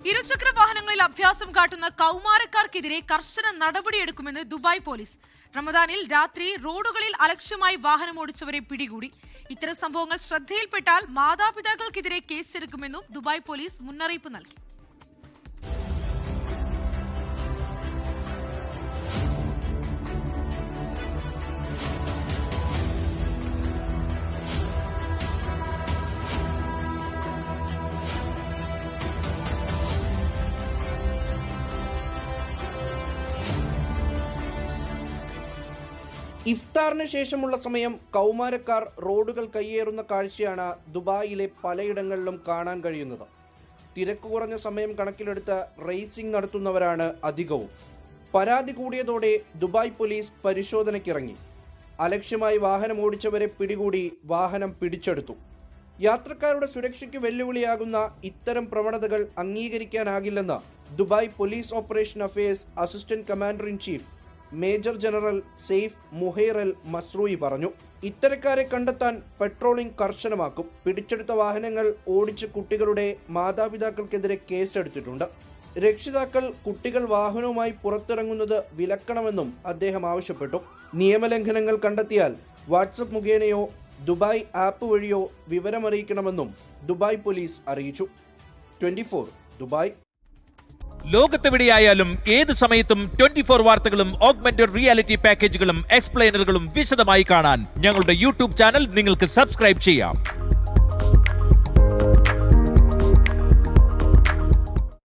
ഇരുചക്ര വാഹനങ്ങളിൽ അഭ്യാസം കാട്ടുന്ന കൗമാരക്കാർക്കെതിരെ കർശന നടപടിയെടുക്കുമെന്ന് ദുബായ് പോലീസ്. റമദാനിൽ രാത്രി റോഡുകളിൽ അലക്ഷ്യമായി വാഹനമോടിച്ചവരെ പിടികൂടി. ഇത്തരം സംഭവങ്ങൾ ശ്രദ്ധയിൽപ്പെട്ടാൽ മാതാപിതാക്കൾക്കെതിരെ കേസെടുക്കുമെന്നും ദുബായ് പോലീസ് മുന്നറിയിപ്പ് നൽകി. ഇഫ്താറിന് ശേഷമുള്ള സമയം കൗമാരക്കാർ റോഡുകൾ കയ്യേറുന്ന കാഴ്ചയാണ് ദുബായിലെ പലയിടങ്ങളിലും കാണാൻ കഴിയുന്നത്. തിരക്ക് കുറഞ്ഞ സമയം കണക്കിലെടുത്ത് റേസിംഗ് നടത്തുന്നവരാണ് അധികവും. പരാതി കൂടിയതോടെ ദുബായ് പോലീസ് പരിശോധനയ്ക്കിറങ്ങി. അലക്ഷ്യമായി വാഹനം ഓടിച്ചവരെ പിടികൂടി വാഹനം പിടിച്ചെടുത്തു. യാത്രക്കാരുടെ സുരക്ഷയ്ക്ക് വെല്ലുവിളിയാകുന്ന ഇത്തരം പ്രവണതകൾ അംഗീകരിക്കാനാകില്ലെന്ന് Dubai police operation affairs assistant commander in chief major general Saif Muhair Al Mazrouei പറഞ്ഞു. ഇത്തരക്കാരെ കണ്ടെത്താൻ പെട്രോളിംഗ് കർശനമാക്കും. പിടിച്ചെടുത്ത വാഹനങ്ങൾ ഓടിച്ച കുട്ടികളുടെ മാതാപിതാക്കൾക്കെതിരെ കേസെടുത്തിട്ടുണ്ട്. രക്ഷിതാക്കൾ കുട്ടികൾ വാഹനവുമായി പുറത്തിറങ്ങുന്നത് വിലക്കണമെന്നും അദ്ദേഹം ആവശ്യപ്പെട്ടു. നിയമലംഘനങ്ങൾ കണ്ടെത്തിയാൽ വാട്സപ്പ് മുഖേനയോ ദുബായ് ആപ്പ് വഴിയോ വിവരമറിയിക്കണമെന്നും ദുബായ് പോലീസ് അറിയിച്ചു. 24 ദുബായ്. ലോകത്തെവിടെയായാലും ഏത് സമയത്തും 24 വാർത്തകളും ഓഗ്മെന്റഡ് റിയാലിറ്റി പാക്കേജുകളും എക്സ്പ്ലെയിനറുകളും വിശദമായി കാണാൻ ഞങ്ങളുടെ യൂട്യൂബ് ചാനൽ നിങ്ങൾക്ക് സബ്സ്ക്രൈബ് ചെയ്യാം.